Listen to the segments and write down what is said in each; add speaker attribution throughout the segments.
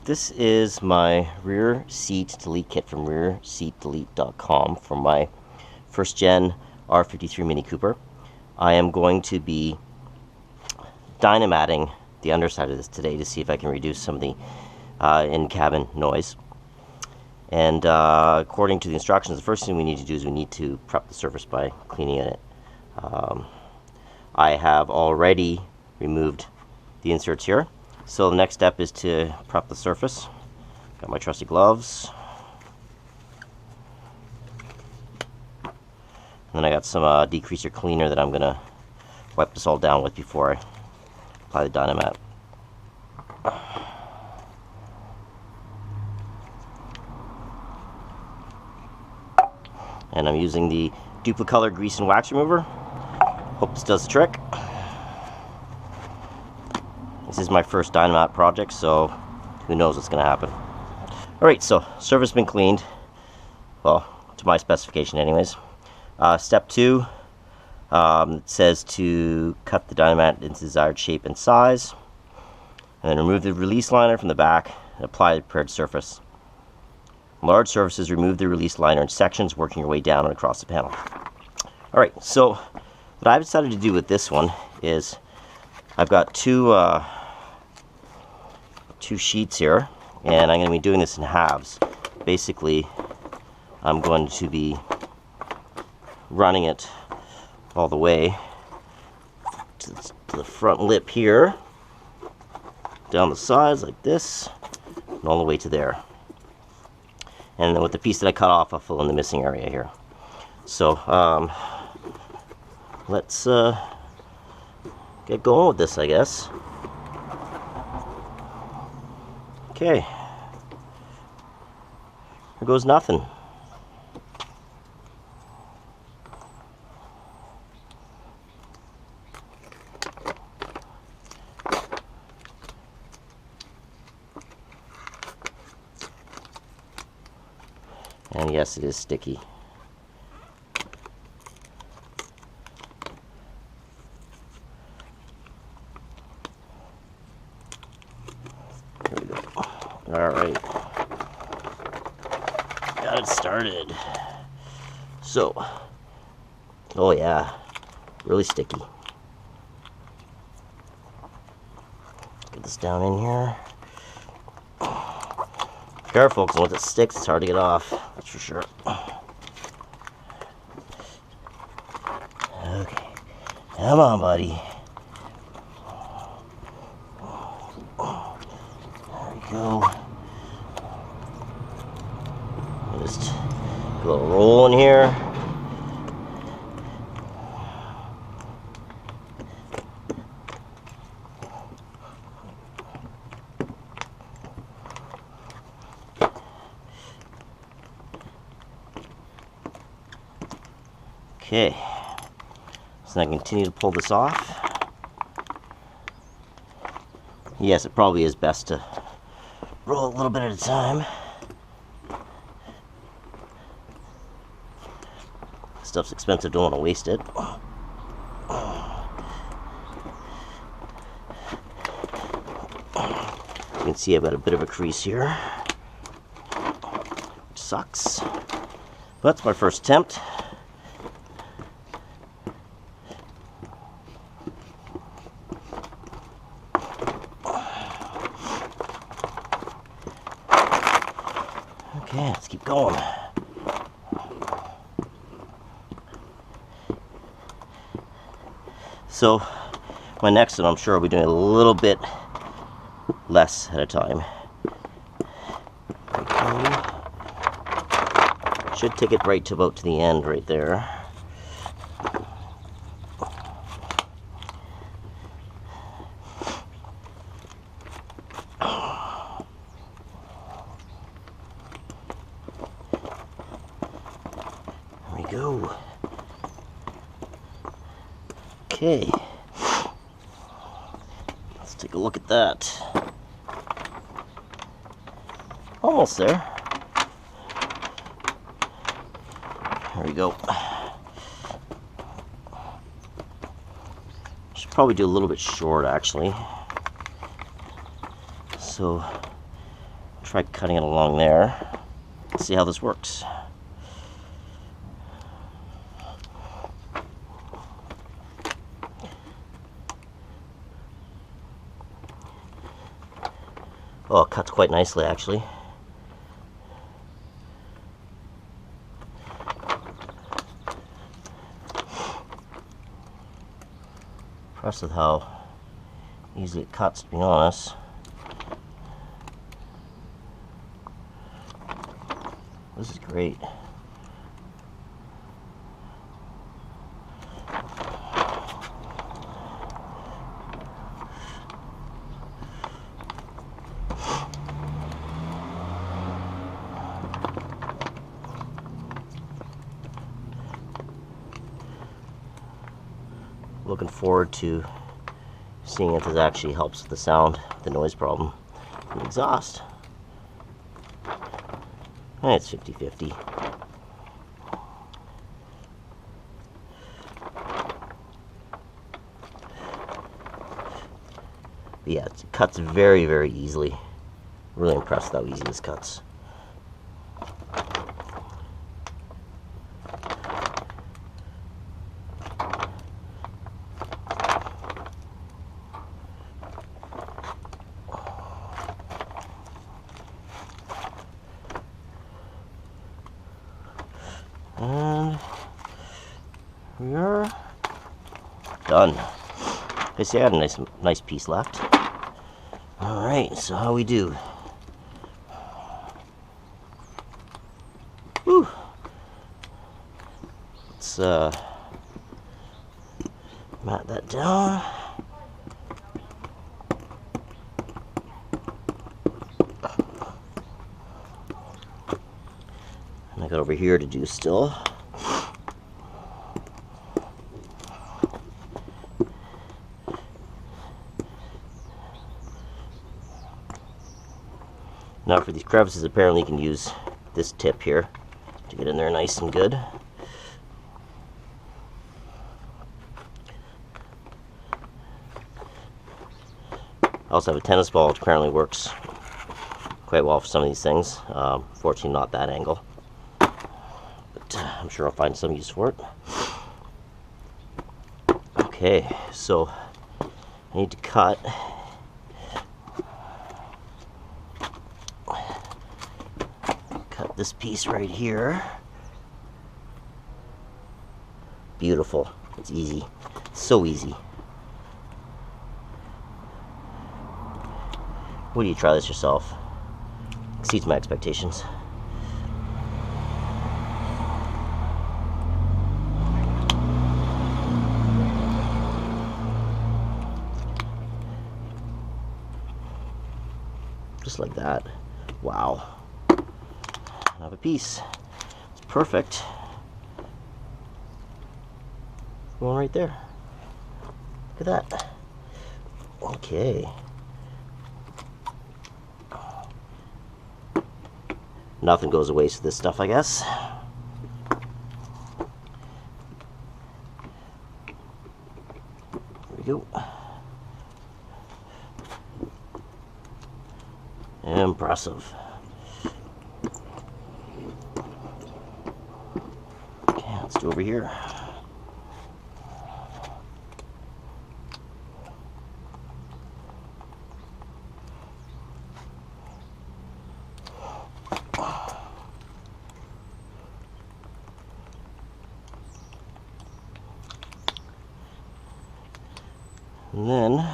Speaker 1: This is my rear seat delete kit from rearseatdelete.com from my first gen R53 Mini Cooper. I am going to be dynamatting the underside of this today to see if I can reduce some of the in-cabin noise. And according to the instructions, the first thing we need to do is we need to prep the surface by cleaning it. I have already removed the inserts here. So the next step is to prep the surface. Got my trusty gloves. And then I got some degreaser cleaner that I'm going to wipe this all down with before I apply the Dynamat. And I'm using the Duplicolor grease and wax remover. Hope this does the trick. This is my first Dynamat project, so who knows what's going to happen. Alright, so surface has been cleaned. Well, to my specification anyways. Step 2, it says to cut the Dynamat into desired shape and size. And then remove the release liner from the back and apply the prepared surface. On large surfaces, remove the release liner in sections, working your way down and across the panel. Alright, so what I've decided to do with this one is I've got two sheets here, and I'm going to be doing this in halves. Basically, I'm going to be running it all the way to the front lip here, down the sides like this, and all the way to there. And then with the piece that I cut off, I'll fill in the missing area here. So, let's get going with this, I guess. Okay. Here goes nothing. And yes, it is sticky. Here we go. Alright. Got it started. So, oh yeah, really sticky. Get this down in here. Careful, because once it sticks, it's hard to get off. That's for sure. Okay. Come on, buddy. There we go. Just a little roll in here. Okay, so I continue to pull this off. Yes, it probably is best to roll a little bit at a time. Stuff's expensive, don't want to waste it. You can see I've got a bit of a crease here, which sucks. But that's my first attempt. Okay, let's keep going. So, my next one, I'm sure I'll be doing a little bit less at a time. Okay. Should take it right to about to the end right there. Go. Okay, let's take a look at that. Almost there. There we go. Should probably do a little bit short actually. So try cutting it along there. See how this works. Oh, it cuts quite nicely actually. Impressed with how easy it cuts, to be honest. This is great. Looking forward to seeing if this actually helps with the sound, the noise problem, and the exhaust. And it's 50-50. But yeah, it cuts very, very easily. Really impressed with how easy this cuts. And we are done. I see I had a nice piece left. Alright, so how we do? Whew. Let's mat that down. And I got over here to do still. Now for these crevices, apparently you can use this tip here to get in there nice and good. I also have a tennis ball, which apparently works quite well for some of these things. Fortunately not that angle, but I'm sure I'll find some use for it. Okay, so I need to cut this piece right here. Beautiful. It's easy. It's so easy. Would you try this yourself? Exceeds my expectations. Just like that. Wow. I have a piece. It's perfect. Going right there. Look at that. Okay. Nothing goes to waste with this stuff, I guess. There we go. Impressive. Okay, let's do over here. And then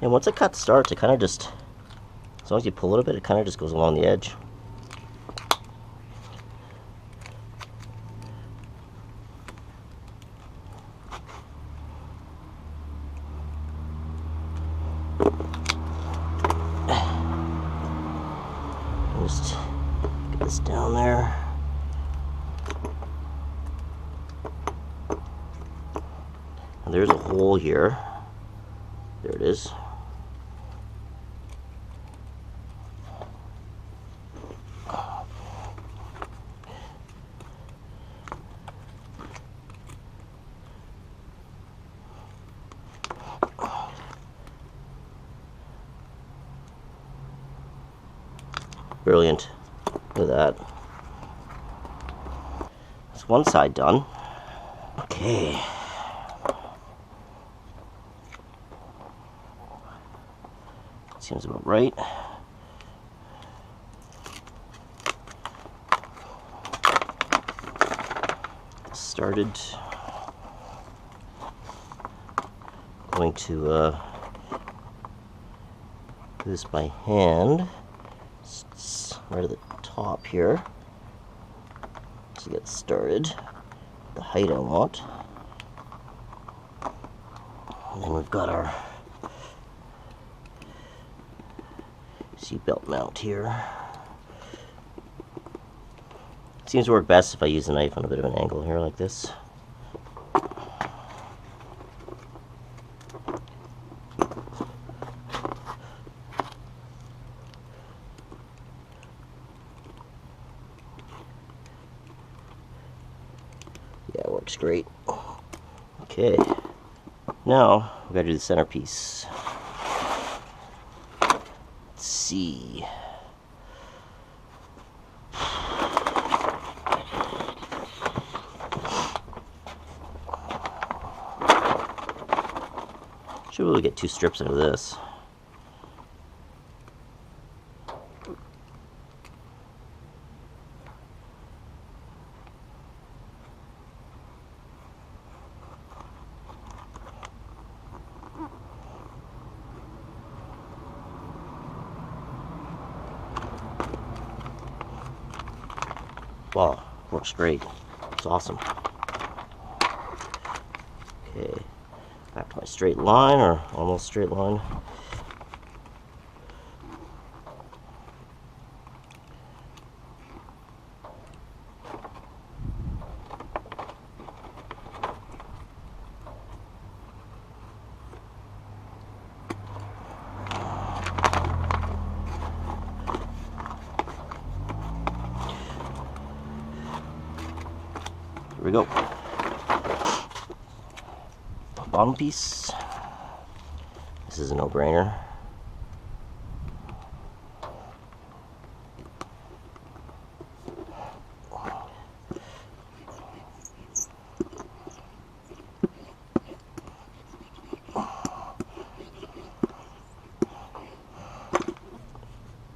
Speaker 1: once a cut starts, it kind of just, as long as you pull it a bit, it kind of just goes along the edge. Just get this down there. And there's a hole here. There it is. Brilliant. Look at that. That's one side done. Okay. Seems about right. Started. Going to do this by hand. It's right at the top here to get started. The height I want. And then we've got our seatbelt mount here. It seems to work best if I use the knife on a bit of an angle here like this. Yeah, it works great. Okay, now we gotta do the centerpiece. Let's see. Should be able to get 2 strips out of this. Wow, works great. It's awesome. Okay, back to my straight line, or almost straight line. Here we go. Bottom piece. This is a no-brainer.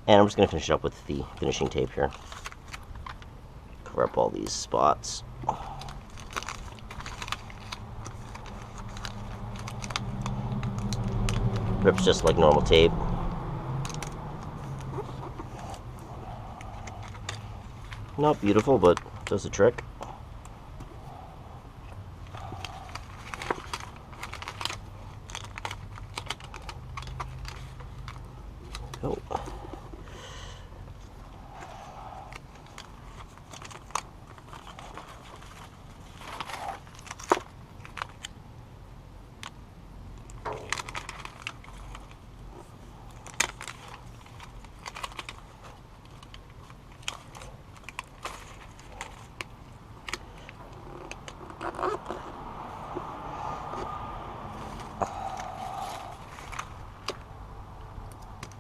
Speaker 1: And I'm just going to finish it up with the finishing tape here. Cover up all these spots. Rips just like normal tape. Not beautiful, but does the trick. Oh.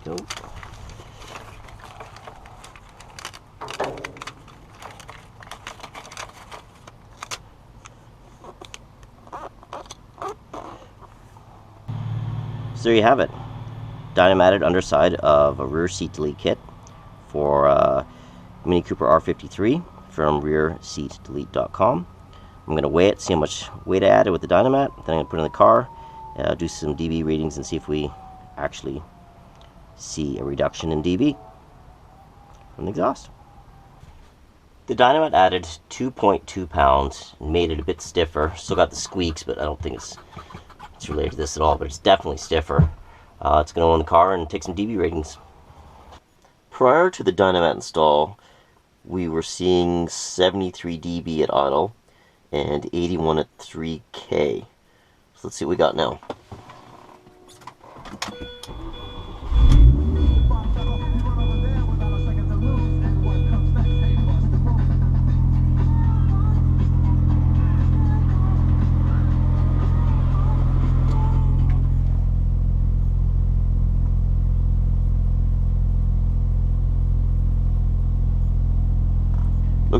Speaker 1: Go. So there you have it. Dynamatted underside of a rear seat delete kit for Mini Cooper R53 from rearseatdelete.com. I'm going to weigh it, see how much weight I added with the Dynamat, then I'm going to put it in the car, do some dB readings and see if we actually see a reduction in dB from the exhaust. The Dynamat added 2.2 pounds and made it a bit stiffer. Still got the squeaks, but I don't think it's related to this at all, but it's definitely stiffer. It's going to go in the car and take some dB ratings. Prior to the Dynamat install, we were seeing 73 dB at idle and 81 at 3K. So let's see what we got now.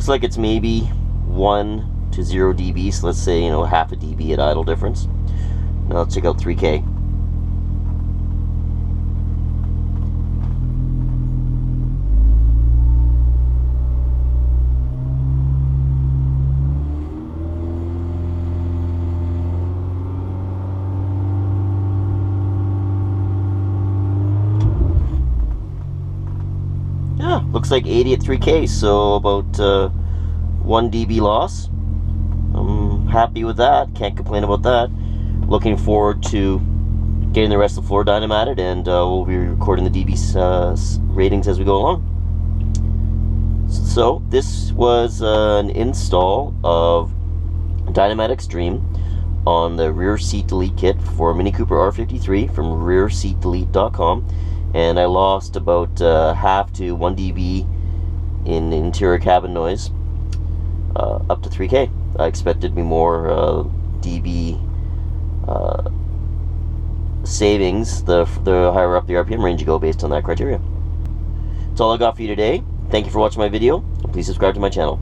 Speaker 1: looks like it's maybe 1 to 0 dB, so let's say, half a dB at idle difference. Now let's check out 3K. Yeah, looks like 80 at 3K, so about 1 dB loss. I'm happy with that, can't complain about that. Looking forward to getting the rest of the floor dynamatted, and we'll be recording the dB ratings as we go along. So this was an install of Dynamat Extreme on the rear seat delete kit for Mini Cooper R53 from rearseatdelete.com, and I lost about half to 1 dB in interior cabin noise, up to 3K. I expected to be more dB savings the higher up the RPM range you go based on that criteria. That's all I got for you today. Thank you for watching my video, and please subscribe to my channel.